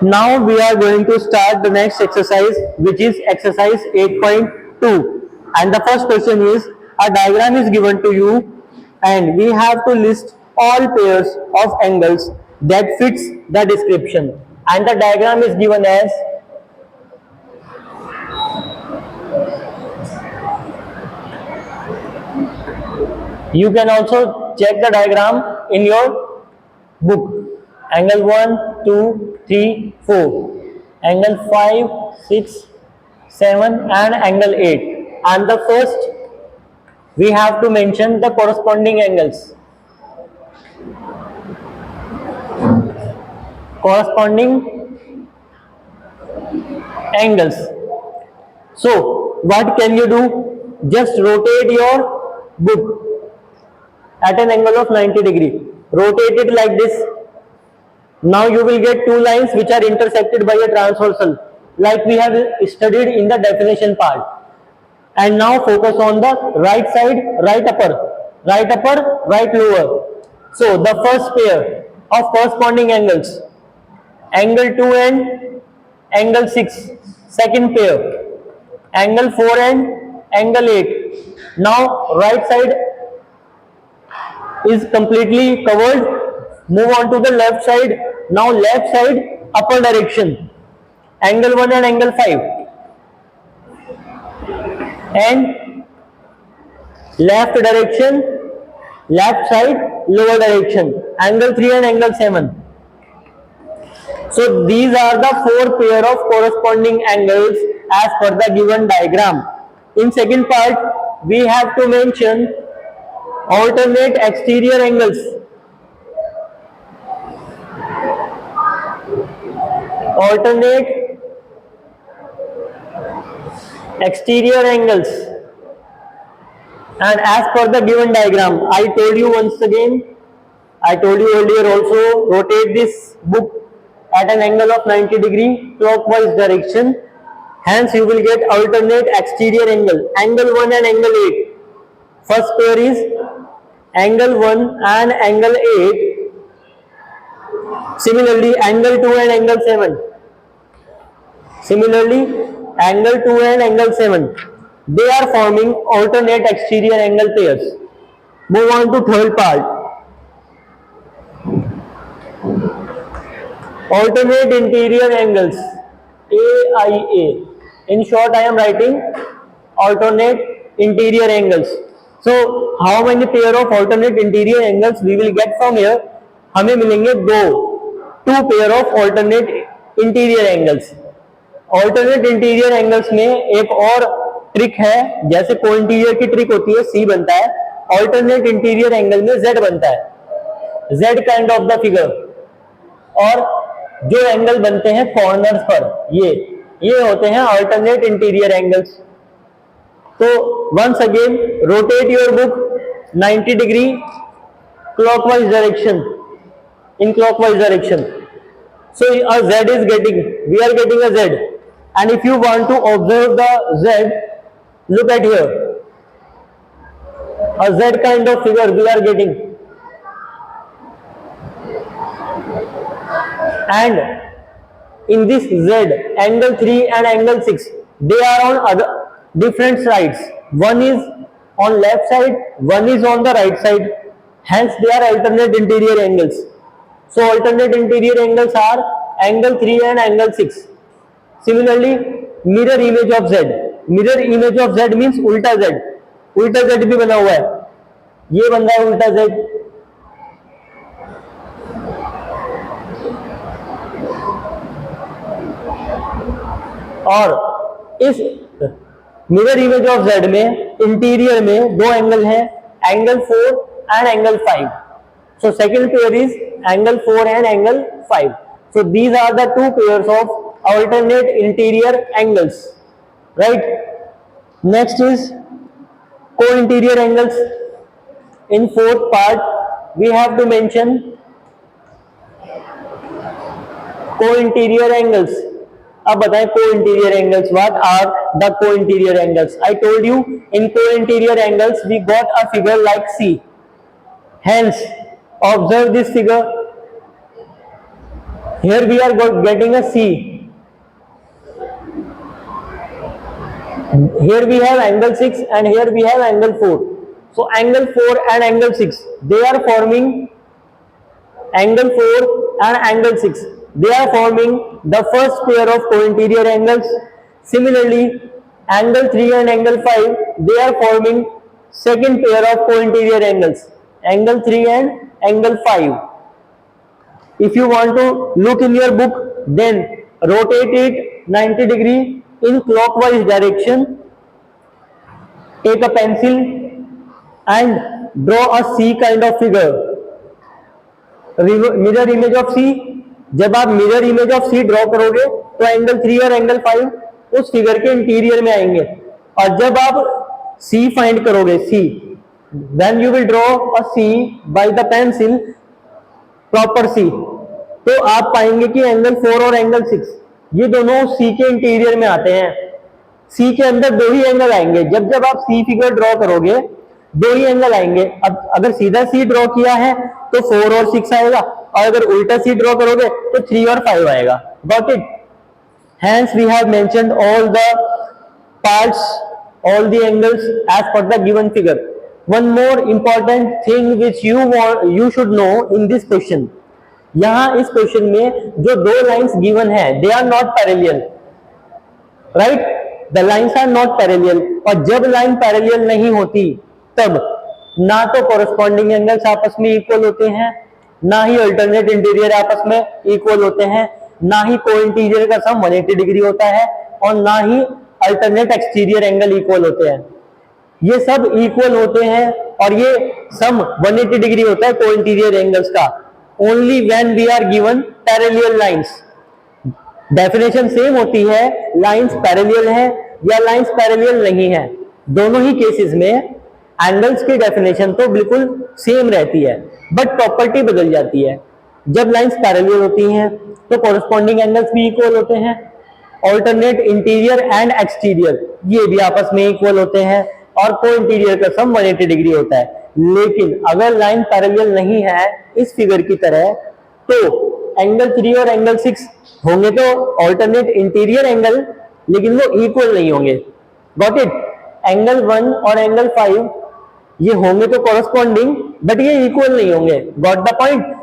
Now we are going to start the next exercise, which is exercise 8.2. And the first question is, a diagram is given to you and we have to list all pairs of angles that fits the description. And the diagram is given as you can also check the diagram in your book. Angle 1, 2, 3, 4. Angle 5, 6, 7 and angle 8. And the first we have to mention the corresponding angles. Corresponding angles. So what can you do? Just rotate your book at an angle of 90 degree. Rotate it like this. Now you will get two lines which are intersected by a transversal, like we have studied in the definition part. And now focus on the right side, right upper, right lower. So the first pair of corresponding angles, angle 2 and angle 6, second pair, angle 4 and angle 8. Now right side is completely covered. Move on to the left side. Now left side upper direction, angle 1 and angle 5, and left direction, left side lower direction, angle 3 and angle 7. So these are the four pair of corresponding angles as per the given diagram. In second part we have to mention alternate exterior angles. Alternate exterior angles, and as per the given diagram, I told you once again, I told you earlier also, rotate this book at an angle of 90 degree clockwise direction. Hence you will get alternate exterior angle, angle 1 and angle 8. First pair is angle 1 and angle 8. Similarly angle 2 and angle 7. Similarly angle 2 and angle 7. They are forming alternate exterior angle pairs. Move on to third part. Alternate interior angles, AIA. In short, I am writing alternate interior angles. So, how many pair of alternate interior angles we will get from here? हमें मिलेंगे two pair of alternate interior angles. Alternate interior angles में एक और trick है, जैसे को interior की trick होती है C बनता है, alternate interior angle में Z बनता है, Z kind of the figure. और जो एंगल बनते हैं कॉर्नर्स पर, ये होते हैं अल्टरनेट इंटीरियर एंगल्स. तो once again rotate your book 90 degree clockwise direction, in clockwise direction. So a Z is getting, we are getting a Z, and if you want to observe the Z, look at here, a Z kind of figure we are getting. And in this Z, angle 3 and angle 6, they are on other different sides. One is on left side, one is on the right side. Hence they are alternate interior angles. So alternate interior angles are angle 3 and angle 6. Similarly, mirror image of Z. Mirror image of Z means उल्टा Z. उल्टा Z भी बना हुआ है. ये बन रहा है उल्टा Z. और इस मिरर इमेज ऑफ Z में इंटीरियर में दो एंगल हैं, angle 4 and angle 5. So second pair is angle 4 and angle 5. So these are the two pairs of alternate interior angles, right. Next is co interior angles. In fourth part we have to mention co interior angles. अब बताएं co interior angles. What are the co interior angles? I told you in को interior angles we got a figure like C. Hence observe this figure. Here we are getting a C. Here we have angle 6 and here we have angle 4. So angle 4 and angle 6, they are forming angle 4 and angle 6. They are forming the first pair of co-interior angles. Similarly, angle 3 and angle 5, they are forming second pair of co-interior angles. Angle 3 and angle 5. If you want to look in your book, then rotate it 90 degree in clockwise direction. Take a pencil and draw a C kind of figure. Mirror image of C. जब आप mirror image of C draw करोगे तो angle 3 और angle 5 उस figure के interior में आएंगे. और जब आप सी फाइंड करोगे, C, when you will draw a C by the pencil, proper C, तो आप पाएंगे कि एंगल 4 और एंगल 6 ये दोनों सी के इंटीरियर में आते हैं. सी के अंदर दो ही एंगल आएंगे. जब जब आप सी फिगर ड्रॉ करोगे दो ही एंगल आएंगे. अब अगर सीधा सी ड्रॉ किया है तो 4 और 6 आएगा, और अगर उल्टा सी ड्रॉ करोगे तो 3 और 5 आएगा. Got it? Hence we have mentioned all the parts, all the angles as per the given figure. One more important thing which you should know in this question. यहाँ इस क्वेश्चन में जो दो लाइंस गिवन है, they are not parallel, right? The lines are not parallel. और जब line parallel नहीं होती तब ना तो कोरस्पॉन्डिंग एंगल्स आपस में इक्वल होते हैं, ना ही अल्टरनेट इंटीरियर आपस में इक्वल होते हैं, ना ही को इंटीरियर का सम 180 डिग्री होता है, और ना ही अल्टरनेट एक्सटीरियर एंगल इक्वल होते हैं. ये सब इक्वल होते हैं और ये सम 180 डिग्री होता है को इंटीरियर एंगल्स का, only when we are given parallel lines. Definition same होती है, लाइंस पैरेलल है या लाइंस पैरेलल नहीं है. दोनों ही केसेस में एंगल्स की डेफिनेशन तो बिल्कुल सेम रहती है, बट प्रॉपर्टी बदल जाती है. जब लाइंस पैरेलल होती हैं तो कोरस्पॉन्डिंग एंगल्स भी इक्वल होते हैं. ऑल्टरनेट इंटीरियर एंड एक्सटीरियर ये भी आपस में इक्वल होते हैं, और को इंटीरियर का सम 180 डिग्री होता है. लेकिन अगर लाइन पैरेलल नहीं है इस फिगर की तरह, तो एंगल 3 और एंगल 6 होंगे तो ऑल्टरनेट इंटीरियर एंगल, लेकिन वो इक्वल नहीं होंगे. Got it? एंगल 1 और एंगल 5 ये होंगे तो कोरस्पॉन्डिंग, बट ये इक्वल नहीं होंगे. Got the point?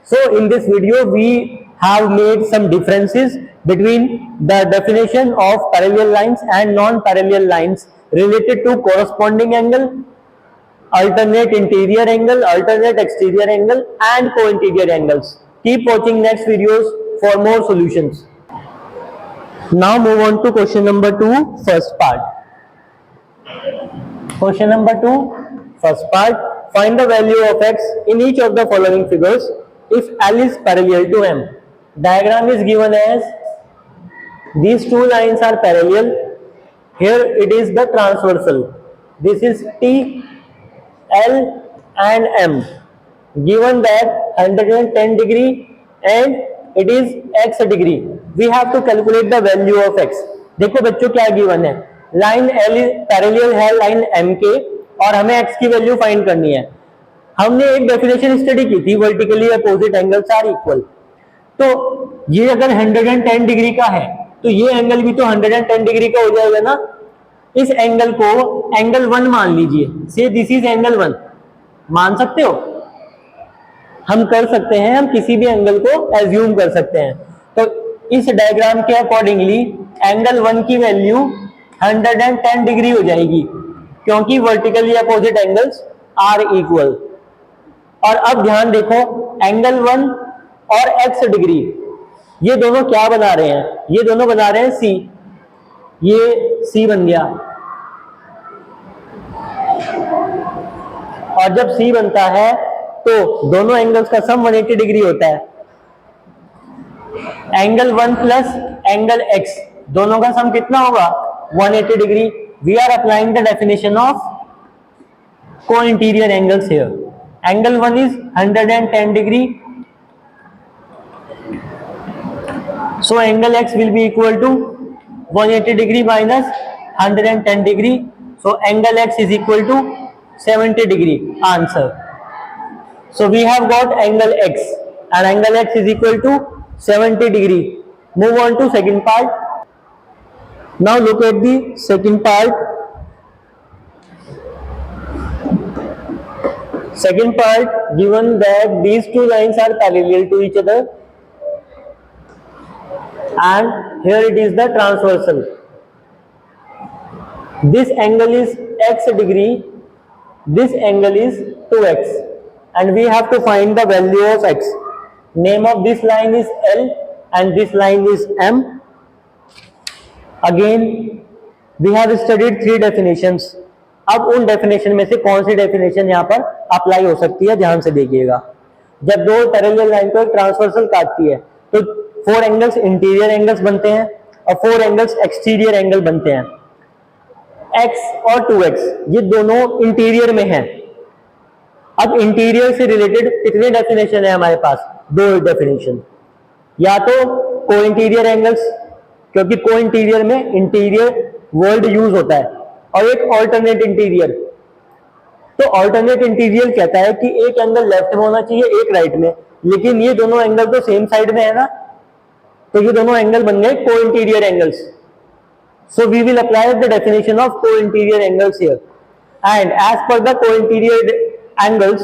So in this video we have made some differences between the definition of parallel lines and non-parallel lines related to corresponding angle, alternate interior angle, alternate exterior angle and co-interior angles. Keep watching next videos for more solutions. Now move on to question number 2, first part. Question number 2, first part. Find the value of x in each of the following figures if L is parallel to M. Diagram is given as these two lines are parallel. Here it is the transversal. This is T, L and M. Given that 110 degree and it is x degree. We have to calculate the value of x. देखो बच्चों क्या given है, line L parallel है line M के, और हमें x की value find करनी है. हमने एक डेफिनेशन स्टडी की थी, vertically opposite angles are equal. तो ये अगर 110 डिग्री का है तो ये एंगल भी तो 110 डिग्री का हो जाएगा ना. इस एंगल को एंगल 1 मान लीजिए, से दिस इज एंगल 1. मान सकते हो? हम कर सकते हैं, हम किसी भी एंगल को एज्यूम कर सकते हैं. तो इस डायग्राम के अकॉर्डिंगली एंगल 1 की वैल्यू 110 डिग्री हो जाएगी, क्योंकि vertically opposite angles are equal. और अब ध्यान देखो, एंगल 1 और x डिग्री ये दोनों क्या बना रहे हैं? ये दोनों बना रहे हैं C. ये C बन गया, और जब C बनता है तो दोनों एंगल्स का सम 180 डिग्री होता है. एंगल 1 प्लस एंगल x दोनों का सम कितना होगा? 180 degree. We are applying the definition of co interior angles here. Angle 1 is 110 degree. So angle x will be equal to 180 degree minus 110 degree. So angle x is equal to 70 degree. Answer. So we have got angle x, and angle x is equal to 70 degree. Move on to second part. Now look at the second part. Second part, given that these two lines are parallel to each other and here it is the transversal. This angle is x degree, this angle is 2x, and we have to find the value of x. Name of this line is L and this line is M. Again we have studied three definitions. अब उन definition में से कौन सी definition यहाँ पर apply हो सकती है, ध्यान से देखिएगा. जब दो पैरेलल लाइन को एक ट्रांसवर्सल काटती है तो 4 एंगल्स इंटीरियर एंगल्स बनते हैं और 4 एंगल्स एक्सटीरियर एंगल बनते हैं. x और 2x ये दोनों इंटीरियर में हैं. अब इंटीरियर से रिलेटेड कितने डेफिनेशन है हमारे पास? 2 डेफिनेशन. या तो को इंटीरियर एंगल्स, क्योंकि को इंटीरियर में इंटीरियर वर्ड यूज होता है, और एक ऑल्टरनेट इंटीरियर. तो ऑल्टरनेट इंटीरियर कहता है कि एक एंगल लेफ्ट में होना चाहिए, एक राइट में, लेकिन ये दोनों एंगल तो सेम साइड में है ना, तो ये दोनों एंगल बन गए को interior angles. So we will apply the definition of co-interior angles here, and as per the co-interior angles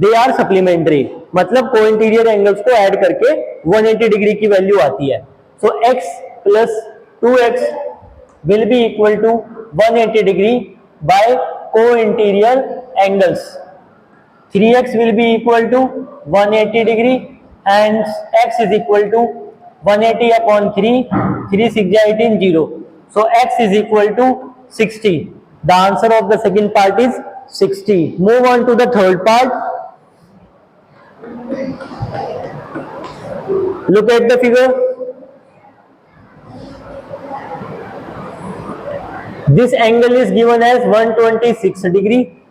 they are supplementary. मतलब co-interior angles को ऐड करके 180 डिग्री की वैल्यू आती है. So x plus 2x will be equal to 180 degree by co-interior angles. 3x will be equal to 180 degree and x is equal to 180 upon 3. 3 6 18 0. So x is equal to 60. The answer of the second part is 60. Move on to the third part. Look at the figure. This angle is given as 126 degree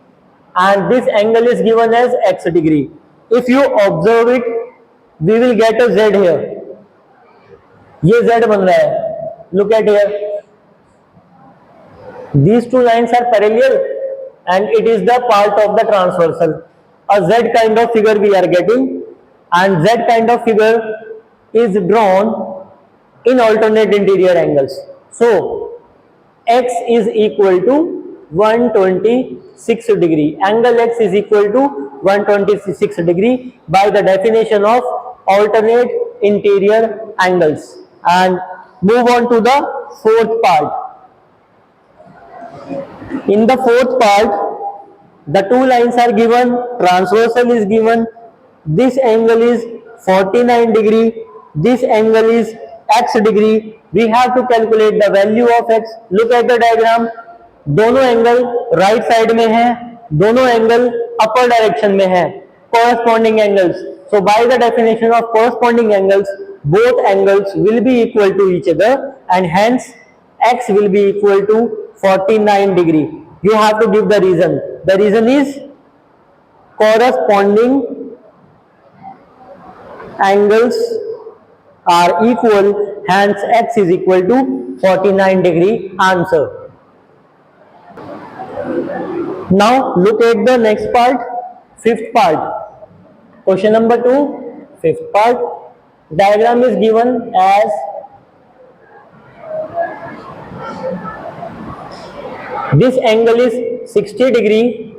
and this angle is given as x degree. If you observe it, we will get a z here. ये z बन रहा है. Look at here. These two lines are parallel and it is the part of the transversal. A z kind of figure we are getting, and z kind of figure is drawn in alternate interior angles. So x is equal to 126 degree. Angle x is equal to 126 degree by the definition of alternate interior angles. And move on to the fourth part. In the fourth part, the two lines are given, transversal is given, this angle is 49 degree, this angle is x degree. We have to calculate the value of x. Look at the diagram. दोनों angle right side में है, दोनों angle upper direction में है, corresponding angles. So by the definition of corresponding angles, both angles will be equal to each other and hence x will be equal to 49 degree. You have to give the reason. The reason is corresponding angles are equal, hence x is equal to 49 degree. Answer. Now look at the next part, fifth part. Question number 2, fifth part. Diagram is given as this angle is 60 degree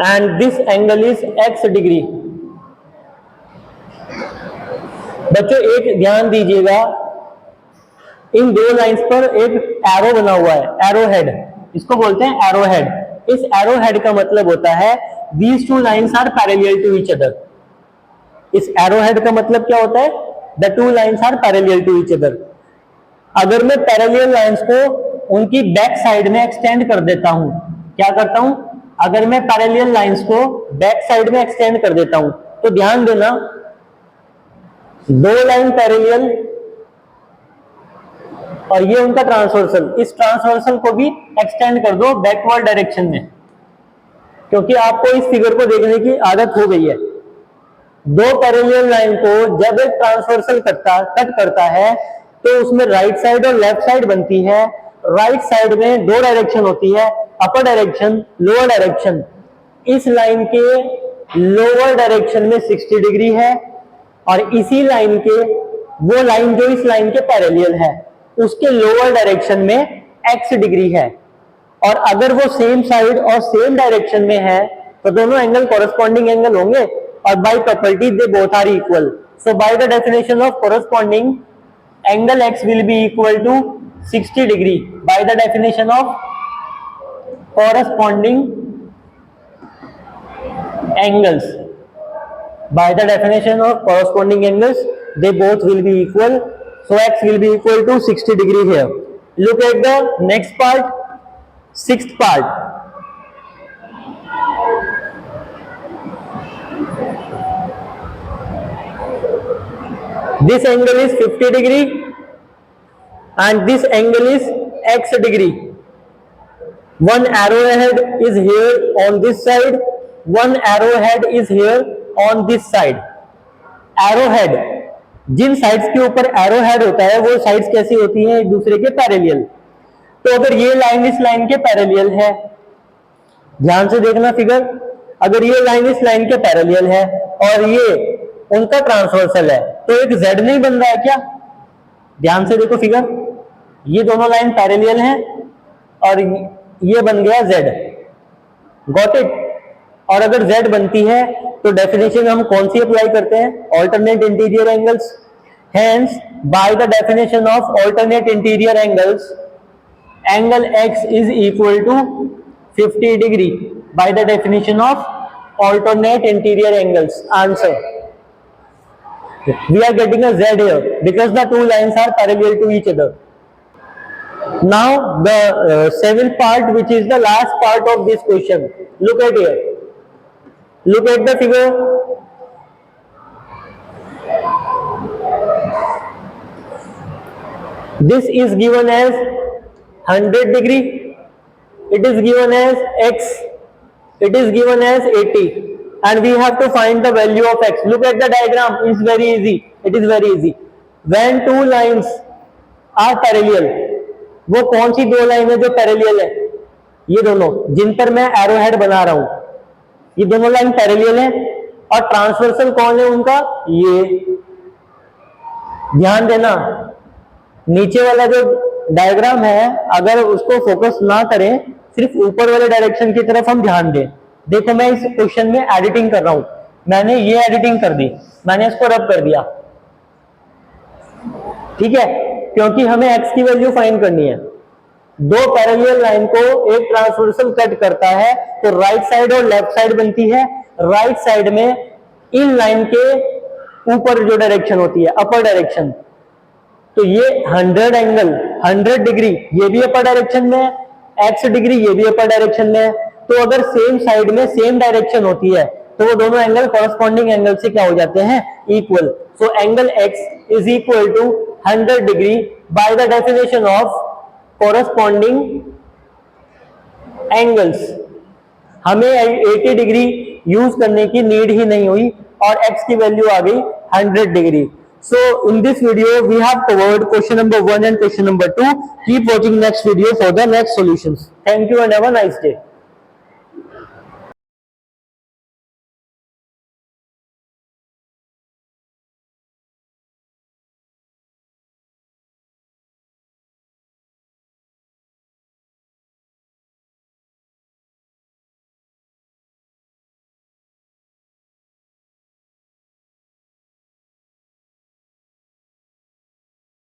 and this angle is x degree. बच्चों एक ध्यान दीजिएगा, इन दो lines पर एक arrow बना हुआ है, एरो हेड, इसको बोलते हैं एरो हेड. इस एरो हेड का मतलब होता है these two lines are parallel to each other. इस एरो हेड का मतलब क्या होता है? The two lines are parallel to each other. अगर मैं पैरेलल लाइंस को उनकी बैक साइड में एक्सटेंड कर देता हूं, क्या करता हूं? अगर मैं पैरेलल लाइंस को बैक साइड में एक्सटेंड कर देता हूं तो ध्यान देना, दो लाइन पैरेलल और ये उनका ट्रांसवर्सल, इस ट्रांसवर्सल को भी एक्सटेंड कर दो बैकवर्ड डायरेक्शन में, क्योंकि आपको इस फिगर को देखने की आदत हो गई है. दो पैरेलल लाइन को जब एक ट्रांसवर्सल कट करता है तो उसमें राइट साइड और लेफ्ट साइड बनती है. राइट साइड में दो डायरेक्शन होती है, अपर डायरेक्शन, लोअर डायरेक्शन. इस लाइन के लोअर डायरेक्शन में 60 डिग्री है और इसी लाइन के, वो लाइन जो इस लाइन के पैरेलल है, उसके लोअर डायरेक्शन में x डिग्री है। और अगर वो सेम साइड और सेम डायरेक्शन में है तो दोनों एंगल कॉरेस्पॉन्डिंग एंगल होंगे, और by property they both are equal. So by the definition of corresponding angle x will be equal to 60 degree by the definition of corresponding angles. By the definition of corresponding angles, they both will be equal. So x will be equal to 60 degree here. Look at the next part, sixth part. This angle is 50 degree and this angle is x degree. One arrowhead is here on this side, one arrowhead is here on this side. Arrowhead, जिन sides के ऊपर arrowhead होता है वो sides कैसी होती हैं, एक दूसरे के पैरेलल। तो अगर ये लाइन इस लाइन के पैरेलल है, ध्यान से देखना फिगर, अगर ये लाइन इस लाइन के पैरेलल है और ये उनका ट्रांसवर्सल है, तो एक Z नहीं बन रहा है क्या? ध्यान से देखो फिगर, ये दोनों लाइन पैरेलल हैं और ये बन गया Z, गॉट इट। और अगर Z बनती है तो डेफिनेशन हम कौन सी अप्लाई करते हैं? Alternate interior angles. Hence by the definition of alternate interior angles, angle x is equal to 50 degree by the definition of alternate interior angles. Answer, we are getting a Z here because the two lines are parallel to each other. Now the seventh part, which is the last part of this question. Look at here. Look at the figure. This is given as 100 degree. It is given as x. It is given as 80. And we have to find the value of x. Look at the diagram. It's very easy. It is very easy. When two lines are parallel, वो कौन सी दो line है जो parallel है? ये दोनों जिन पर मैं एरो हेड बना रहा हूं, ये दोनों लाइन पैरेलल है। और ट्रांसवर्सल कौन है उनका? ये। ध्यान देना, नीचे वाला जो डायग्राम है अगर उसको फोकस ना करें, सिर्फ ऊपर वाले डायरेक्शन की तरफ हम ध्यान दें। देखो मैं इस क्वेश्चन में एडिटिंग कर रहा हूं, मैंने ये एडिटिंग कर दी, मैंने इसको रब कर दिया, ठीक है, क्योंकि हमें x की वैल्यू फाइंड करनी है। दो पैरेलल लाइन को एक ट्रांसवर्सल कट करता है तो राइट साइड और लेफ्ट साइड बनती है। राइट साइड में इन लाइन के ऊपर जो डायरेक्शन होती है अपर डायरेक्शन, तो ये 100 एंगल 100 डिग्री ये भी अपर डायरेक्शन में है, x डिग्री ये भी अपर डायरेक्शन में है। तो अगर सेम साइड में सेम डायरेक्शन होती है तो वो दोनों एंगल कॉरेस्पॉन्डिंग एंगल से क्या हो जाते हैं? Equal. So angle x is equal to 100 degree by the definition of corresponding angles. हमें 80 डिग्री यूज करने की नीड ही नहीं हुई और x की वैल्यू आ गई 100 degree. So in this video we have covered question number 1 and question number 2. Keep watching next video for the next solutions. Thank you and have a nice day.